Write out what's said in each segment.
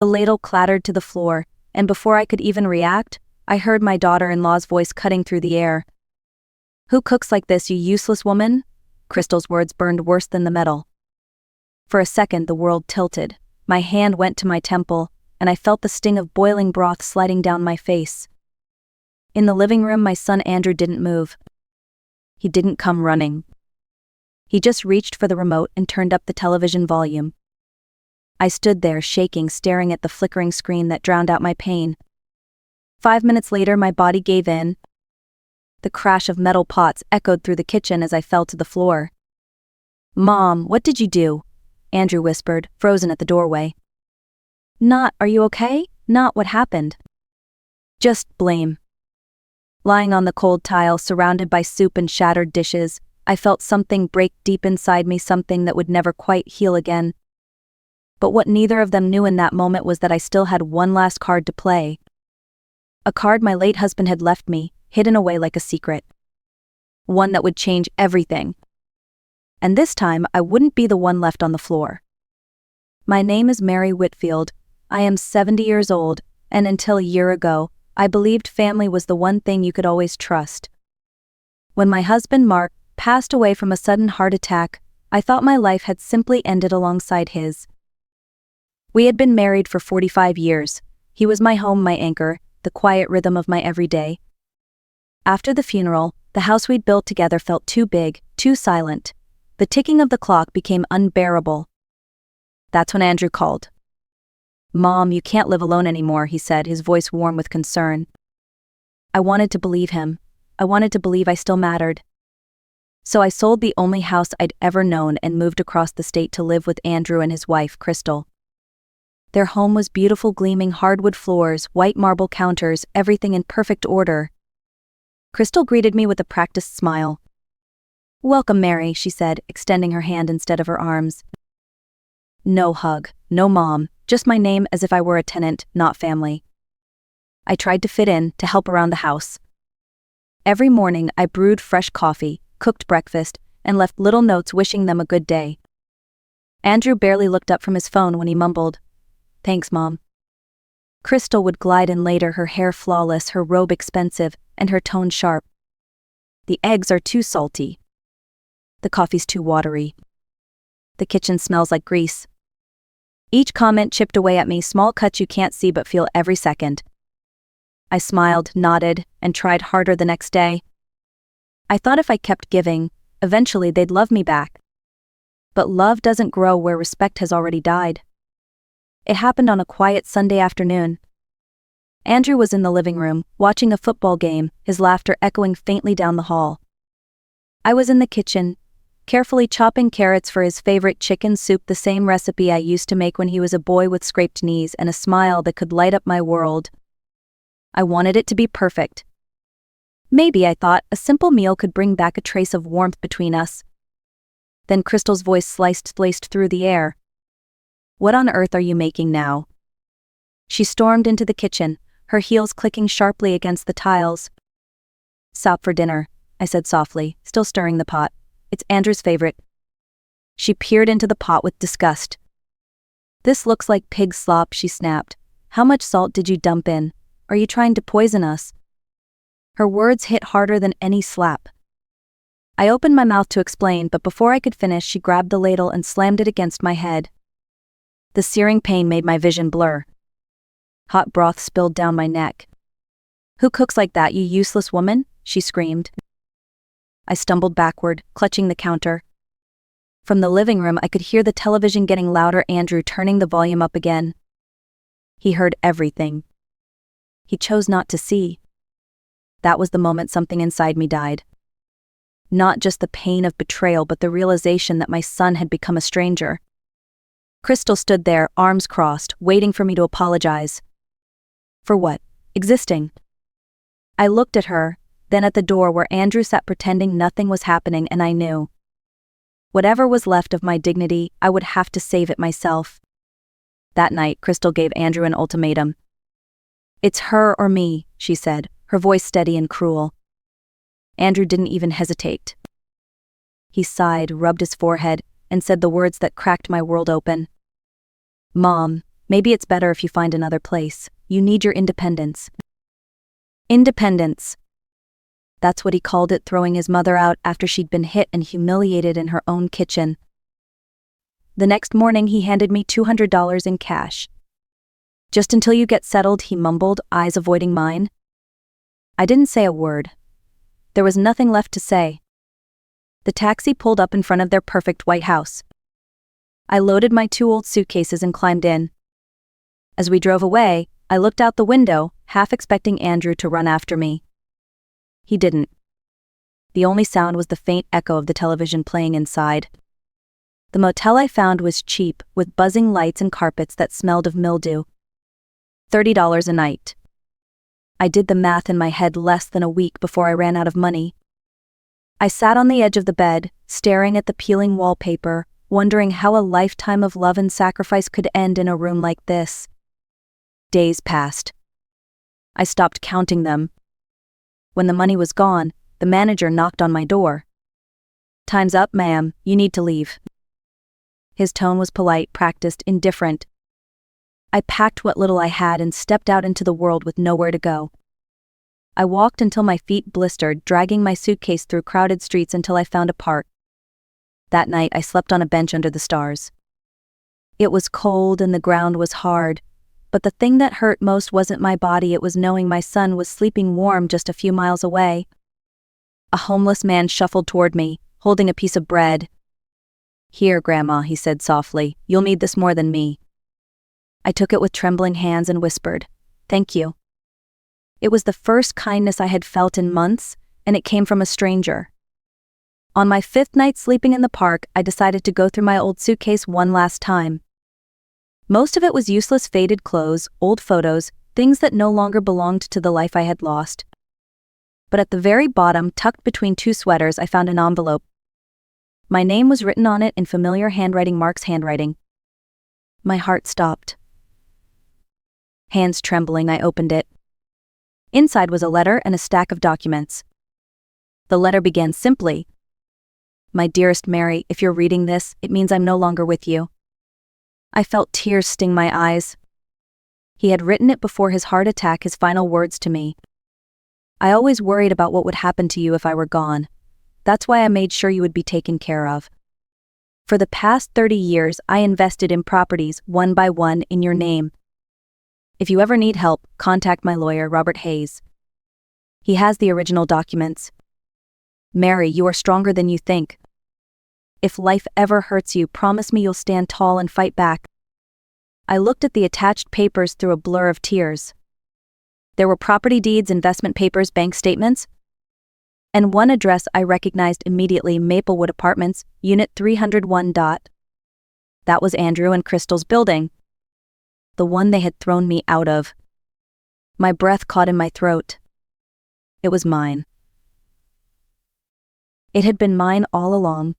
The ladle clattered to the floor, and before I could even react, I heard my daughter-in-law's voice cutting through the air. "Who cooks like this, you useless woman?" Crystal's words burned worse than the metal. For a second, the world tilted. My hand went to my temple, and I felt the sting of boiling broth sliding down my face. In the living room, my son Andrew didn't move. He didn't come running. He just reached for the remote and turned up the television volume. I stood there, shaking, staring at the flickering screen that drowned out my pain. 5 minutes later, my body gave in. The crash of metal pots echoed through the kitchen as I fell to the floor. "Mom, what did you do?" Andrew whispered, frozen at the doorway. "Not, are you okay? Not what happened. Just blame." Lying on the cold tile, surrounded by soup and shattered dishes, I felt something break deep inside me, something that would never quite heal again. But what neither of them knew in that moment was that I still had one last card to play. A card my late husband had left me, hidden away like a secret. One that would change everything. And this time, I wouldn't be the one left on the floor. My name is Mary Whitfield. I am 70 years old, and until a year ago, I believed family was the one thing you could always trust. When my husband Mark passed away from a sudden heart attack, I thought my life had simply ended alongside his. We had been married for 45 years. He was my home, my anchor, the quiet rhythm of my everyday. After the funeral, the house we'd built together felt too big, too silent. The ticking of the clock became unbearable. That's when Andrew called. "Mom, you can't live alone anymore," he said, his voice warm with concern. I wanted to believe him. I wanted to believe I still mattered. So I sold the only house I'd ever known and moved across the state to live with Andrew and his wife, Crystal. Their home was beautiful, gleaming hardwood floors, white marble counters, everything in perfect order. Crystal greeted me with a practiced smile. "Welcome, Mary," she said, extending her hand instead of her arms. No hug, no mom, just my name as if I were a tenant, not family. I tried to fit in, to help around the house. Every morning I brewed fresh coffee, cooked breakfast, and left little notes wishing them a good day. Andrew barely looked up from his phone when he mumbled, "Thanks, Mom." Crystal would glide in later, her hair flawless, her robe expensive, and her tone sharp. "The eggs are too salty. The coffee's too watery. The kitchen smells like grease." Each comment chipped away at me, small cuts you can't see but feel every second. I smiled, nodded, and tried harder the next day. I thought if I kept giving, eventually they'd love me back. But love doesn't grow where respect has already died. It happened on a quiet Sunday afternoon. Andrew was in the living room, watching a football game, his laughter echoing faintly down the hall. I was in the kitchen, carefully chopping carrots for his favorite chicken soup, the same recipe I used to make when he was a boy, with scraped knees and a smile that could light up my world. I wanted it to be perfect. Maybe, I thought, a simple meal could bring back a trace of warmth between us. Then Crystal's voice sliced through the air. "What on earth are you making now?" She stormed into the kitchen, her heels clicking sharply against the tiles. "Soup for dinner," I said softly, still stirring the pot. "It's Andrew's favorite." She peered into the pot with disgust. "This looks like pig slop," she snapped. "How much salt did you dump in? Are you trying to poison us?" Her words hit harder than any slap. I opened my mouth to explain, but before I could finish, she grabbed the ladle and slammed it against my head. The searing pain made my vision blur. Hot broth spilled down my neck. "Who cooks like that, you useless woman?" she screamed. I stumbled backward, clutching the counter. From the living room, I could hear the television getting louder, Andrew turning the volume up again. He heard everything. He chose not to see. That was the moment something inside me died. Not just the pain of betrayal, but the realization that my son had become a stranger. Crystal stood there, arms crossed, waiting for me to apologize. For what? Existing. I looked at her, then at the door where Andrew sat pretending nothing was happening, and I knew. Whatever was left of my dignity, I would have to save it myself. That night, Crystal gave Andrew an ultimatum. "It's her or me," she said, her voice steady and cruel. Andrew didn't even hesitate. He sighed, rubbed his forehead, and said the words that cracked my world open. "Mom, Maybe it's better if you find another place. You need your independence. Independence. That's what he called it, throwing his mother out after she'd been hit and humiliated in her own kitchen. The next morning he handed me $200 in cash. Just until you get settled, he mumbled, eyes avoiding mine. I didn't say a word. There was nothing left to say. The taxi pulled up in front of their perfect white house. I loaded my 2 old suitcases and climbed in. As we drove away, I looked out the window, half expecting Andrew to run after me. He didn't. The only sound was the faint echo of the television playing inside. The motel I found was cheap, with buzzing lights and carpets that smelled of mildew. $30 a night. I did the math in my head less than a week before I ran out of money. I sat on the edge of the bed, staring at the peeling wallpaper, wondering how a lifetime of love and sacrifice could end in a room like this. Days passed. I stopped counting them. When the money was gone, the manager knocked on my door. "Time's up, ma'am, you need to leave." His tone was polite, practiced, indifferent. I packed what little I had and stepped out into the world with nowhere to go. I walked until my feet blistered, dragging my suitcase through crowded streets until I found a park. That night I slept on a bench under the stars. It was cold and the ground was hard, but the thing that hurt most wasn't my body, it was knowing my son was sleeping warm just a few miles away. A homeless man shuffled toward me, holding a piece of bread. "Here, Grandma," he said softly, "you'll need this more than me." I took it with trembling hands and whispered, "Thank you." It was the first kindness I had felt in months, and it came from a stranger. On my 5th night sleeping in the park, I decided to go through my old suitcase one last time. Most of it was useless faded clothes, old photos, things that no longer belonged to the life I had lost. But at the very bottom, tucked between 2 sweaters, I found an envelope. My name was written on it in familiar handwriting, Mark's handwriting. My heart stopped. Hands trembling, I opened it. Inside was a letter and a stack of documents. The letter began simply, "My dearest Mary, if you're reading this, it means I'm no longer with you." I felt tears sting my eyes. He had written it before his heart attack, his final words to me. "I always worried about what would happen to you if I were gone. That's why I made sure you would be taken care of. For the past 30 years, I invested in properties, one by one, in your name. If you ever need help, contact my lawyer, Robert Hayes. He has the original documents. Mary, you are stronger than you think. If life ever hurts you, promise me you'll stand tall and fight back." I looked at the attached papers through a blur of tears. There were property deeds, investment papers, bank statements, and one address I recognized immediately, Maplewood Apartments, Unit 301. That was Andrew and Crystal's building. The one they had thrown me out of. My breath caught in my throat. It was mine. It had been mine all along.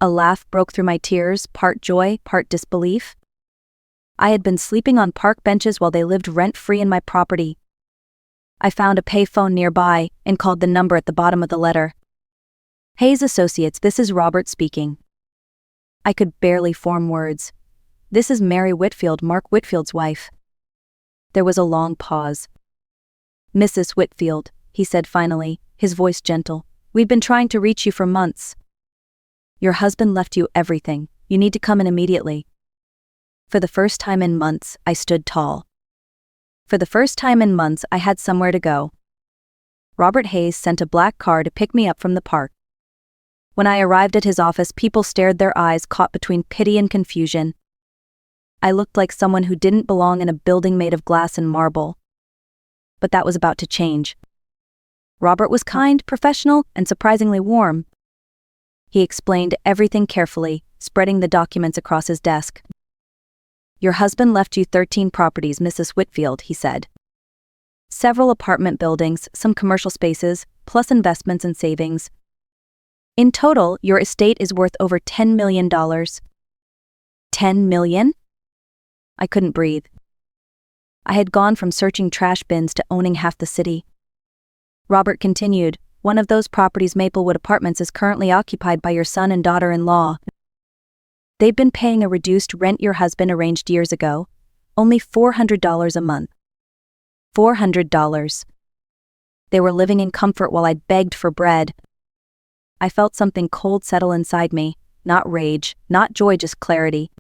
A laugh broke through my tears, part joy, part disbelief. I had been sleeping on park benches while they lived rent-free in my property. I found a payphone nearby and called the number at the bottom of the letter. "Hayes Associates, this is Robert speaking." I could barely form words. "This is Mary Whitfield, Mark Whitfield's wife." There was a long pause. "Mrs. Whitfield," he said finally, his voice gentle, "we've been trying to reach you for months. Your husband left you everything. You need to come in immediately." For the first time in months, I stood tall. For the first time in months, I had somewhere to go. Robert Hayes sent a black car to pick me up from the park. When I arrived at his office, people stared, their eyes caught between pity and confusion. I looked like someone who didn't belong in a building made of glass and marble. But that was about to change. Robert was kind, professional, and surprisingly warm. He explained everything carefully, spreading the documents across his desk. "Your husband left you 13 properties, Mrs. Whitfield," he said. "Several apartment buildings, some commercial spaces, plus investments and savings. In total, your estate is worth over $10 million. $10 million? I couldn't breathe. I had gone from searching trash bins to owning half the city. Robert continued, "One of those properties, Maplewood Apartments, is currently occupied by your son and daughter-in-law. They've been paying a reduced rent your husband arranged years ago, Only $400 a month. $400. They were living in comfort while I begged for bread. I felt something cold settle inside me, not rage, not joy, just clarity.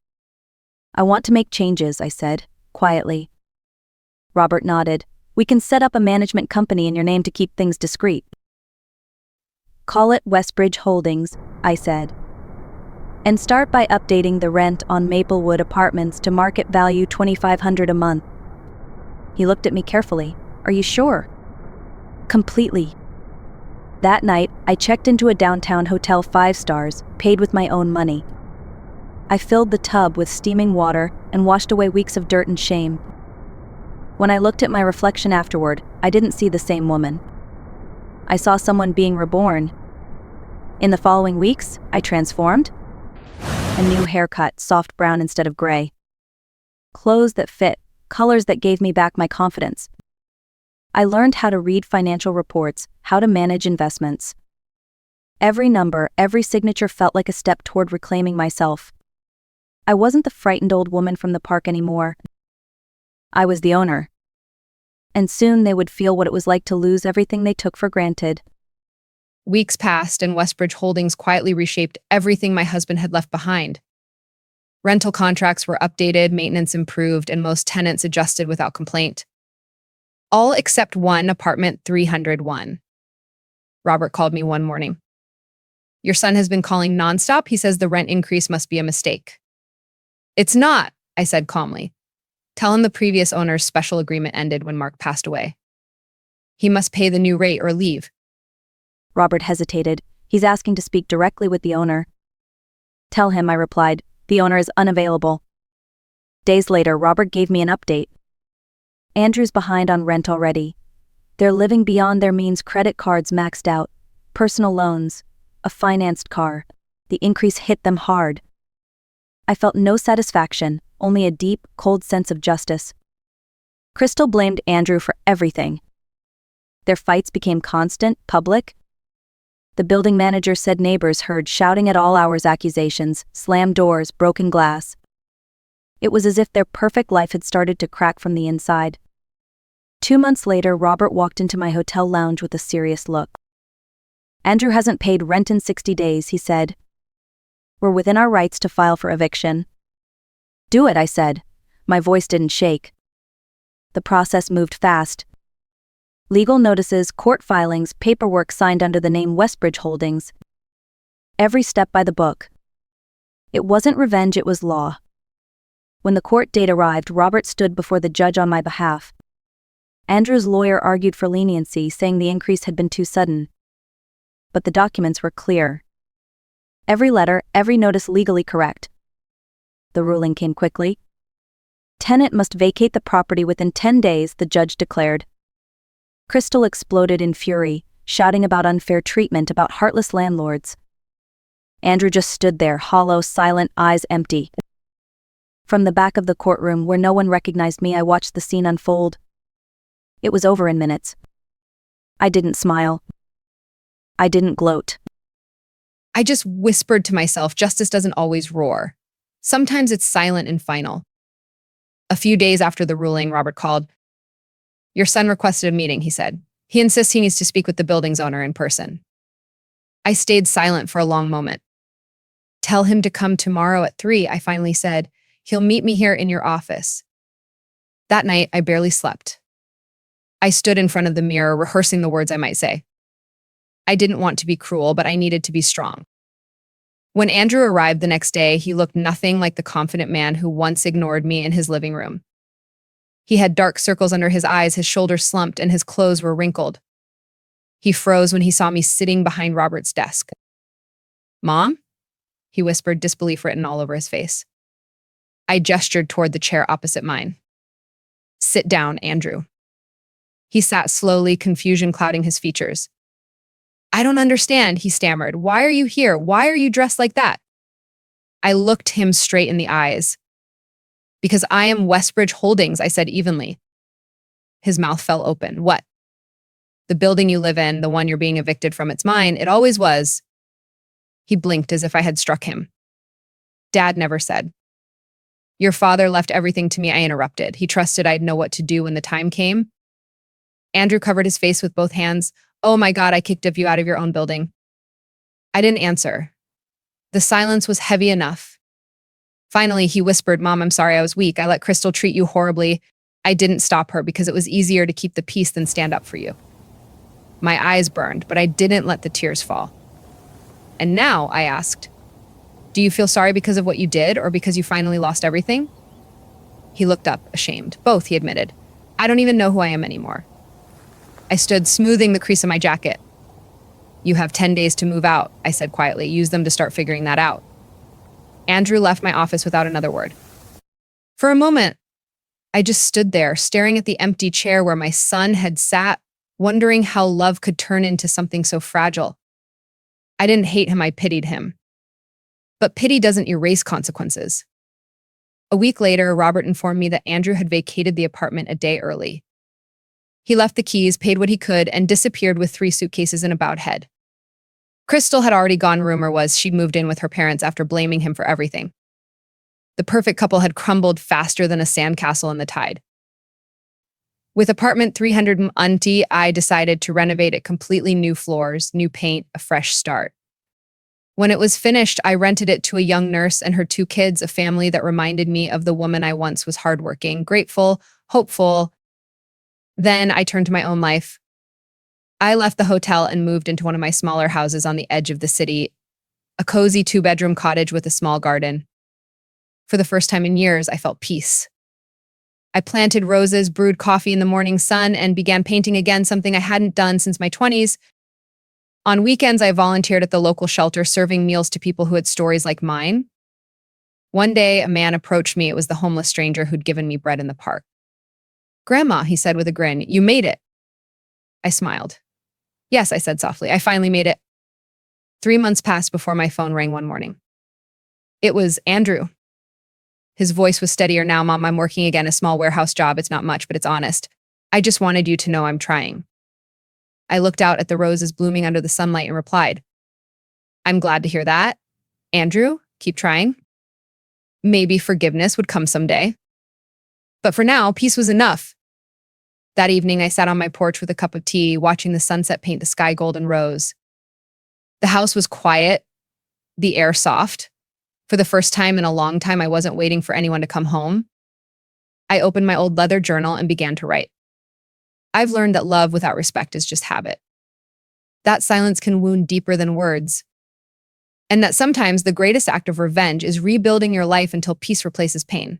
I want to make changes, I said, quietly. Robert nodded. We can set up a management company in your name to keep things discreet. Call it Westbridge Holdings, I said. And start by updating the rent on Maplewood Apartments to market value $2,500 a month. He looked at me carefully. Are you sure? Completely. That night, I checked into a downtown hotel 5 stars, paid with my own money. I filled the tub with steaming water and washed away weeks of dirt and shame. When I looked at my reflection afterward, I didn't see the same woman. I saw someone being reborn. In the following weeks, I transformed. A new haircut, soft brown instead of gray. Clothes that fit, colors that gave me back my confidence. I learned how to read financial reports, how to manage investments. Every number, every signature felt like a step toward reclaiming myself. I wasn't the frightened old woman from the park anymore. I was the owner. And soon they would feel what it was like to lose everything they took for granted. Weeks passed, and Westbridge Holdings quietly reshaped everything my husband had left behind. Rental contracts were updated, maintenance improved, and most tenants adjusted without complaint. All except one, apartment 301. Robert called me one morning. Your son has been calling nonstop. He says the rent increase must be a mistake. It's not, I said calmly. Tell him the previous owner's special agreement ended when Mark passed away. He must pay the new rate or leave. Robert hesitated. He's asking to speak directly with the owner. Tell him, I replied. The owner is unavailable. Days later, Robert gave me an update. Andrew's behind on rent already. They're living beyond their means, credit cards maxed out, personal loans, a financed car. The increase hit them hard. I felt no satisfaction, only a deep, cold sense of justice. Crystal blamed Andrew for everything. Their fights became constant, public. The building manager said neighbors heard shouting at all hours, accusations, slammed doors, broken glass. It was as if their perfect life had started to crack from the inside. 2 months later, Robert walked into my hotel lounge with a serious look. Andrew hasn't paid rent in 60 days, he said. We're within our rights to file for eviction. Do it, I said. My voice didn't shake. The process moved fast. Legal notices, court filings, paperwork signed under the name Westbridge Holdings. Every step by the book. It wasn't revenge, it was law. When the court date arrived, Robert stood before the judge on my behalf. Andrew's lawyer argued for leniency, saying the increase had been too sudden. But the documents were clear. Every letter, every notice legally correct. The ruling came quickly. Tenant must vacate the property within 10 days, the judge declared. Crystal exploded in fury, shouting about unfair treatment, about heartless landlords. Andrew just stood there, hollow, silent, eyes empty. From the back of the courtroom, where no one recognized me, I watched the scene unfold. It was over in minutes. I didn't smile. I didn't gloat. I just whispered to myself, justice doesn't always roar. Sometimes it's silent and final. A few days after the ruling, Robert called. Your son requested a meeting, he said. He insists he needs to speak with the building's owner in person. I stayed silent for a long moment. Tell him to come tomorrow at 3, I finally said. He'll meet me here in your office. That night, I barely slept. I stood in front of the mirror, rehearsing the words I might say. I didn't want to be cruel, but I needed to be strong. When Andrew arrived the next day, he looked nothing like the confident man who once ignored me in his living room. He had dark circles under his eyes, his shoulders slumped, and his clothes were wrinkled. He froze when he saw me sitting behind Robert's desk. Mom? He whispered, disbelief written all over his face. I gestured toward the chair opposite mine. Sit down, Andrew. He sat slowly, confusion clouding his features. I don't understand, he stammered. Why are you here? Why are you dressed like that? I looked him straight in the eyes. Because I am Westbridge Holdings, I said evenly. His mouth fell open. What? The building you live in, the one you're being evicted from, it's mine. It always was. He blinked as if I had struck him. Dad never said. Your father left everything to me, I interrupted. He trusted I'd know what to do when the time came. Andrew covered his face with both hands. Oh my God, I kicked you out of your own building. I didn't answer. The silence was heavy enough. Finally, he whispered, Mom, I'm sorry I was weak. I let Crystal treat you horribly. I didn't stop her because it was easier to keep the peace than stand up for you. My eyes burned, but I didn't let the tears fall. And now, I asked, do you feel sorry because of what you did or because you finally lost everything? He looked up, ashamed. Both, he admitted. I don't even know who I am anymore. I stood, smoothing the crease of my jacket. You have 10 days to move out, I said quietly. Use them to start figuring that out. Andrew left my office without another word. For a moment, I just stood there, staring at the empty chair where my son had sat, wondering how love could turn into something so fragile. I didn't hate him, I pitied him. But pity doesn't erase consequences. A week later, Robert informed me that Andrew had vacated the apartment a day early. He left the keys, paid what he could, and disappeared with 3 suitcases and a bowed head. Crystal had already gone, rumor was she'd moved in with her parents after blaming him for everything. The perfect couple had crumbled faster than a sandcastle in the tide. With apartment 300 empty, I decided to renovate it, completely new floors, new paint, a fresh start. When it was finished, I rented it to a young nurse and her 2 kids, a family that reminded me of the woman I once was, hardworking, grateful, hopeful. Then I turned to my own life. I left the hotel and moved into one of my smaller houses on the edge of the city, a cozy 2-bedroom cottage with a small garden. For the first time in years, I felt peace. I planted roses, brewed coffee in the morning sun, and began painting again, something I hadn't done since my 20s. On weekends, I volunteered at the local shelter, serving meals to people who had stories like mine. One day, a man approached me. It was the homeless stranger who'd given me bread in the park. Grandma, he said with a grin, you made it. I smiled. Yes, I said softly, I finally made it. 3 months passed before my phone rang one morning. It was Andrew. His voice was steadier now. Mom, I'm working again, a small warehouse job. It's not much, but it's honest. I just wanted you to know I'm trying. I looked out at the roses blooming under the sunlight and replied, I'm glad to hear that. Andrew, keep trying. Maybe forgiveness would come someday. But for now, peace was enough. That evening, I sat on my porch with a cup of tea, watching the sunset paint the sky gold and rose. The house was quiet, the air soft. For the first time in a long time, I wasn't waiting for anyone to come home. I opened my old leather journal and began to write. I've learned that love without respect is just habit. That silence can wound deeper than words. And that sometimes the greatest act of revenge is rebuilding your life until peace replaces pain.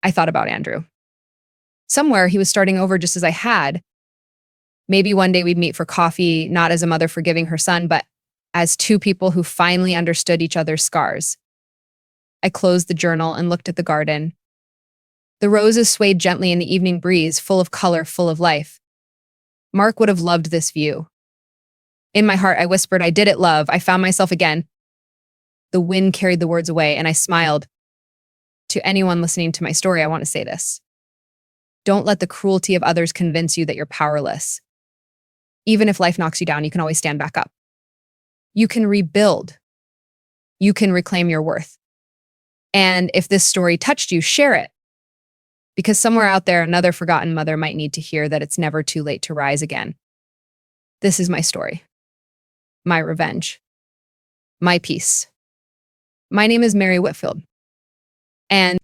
I thought about Andrew. Somewhere he was starting over just as I had. Maybe one day we'd meet for coffee, not as a mother forgiving her son, but as 2 people who finally understood each other's scars. I closed the journal and looked at the garden. The roses swayed gently in the evening breeze, full of color, full of life. Mark would have loved this view. In my heart, I whispered, I did it, love. I found myself again. The wind carried the words away, and I smiled. To anyone listening to my story, I want to say this. Don't let the cruelty of others convince you that you're powerless. Even if life knocks you down, you can always stand back up. You can rebuild. You can reclaim your worth. And if this story touched you, share it. Because somewhere out there, another forgotten mother might need to hear that it's never too late to rise again. This is my story. My revenge. My peace. My name is Mary Whitfield. And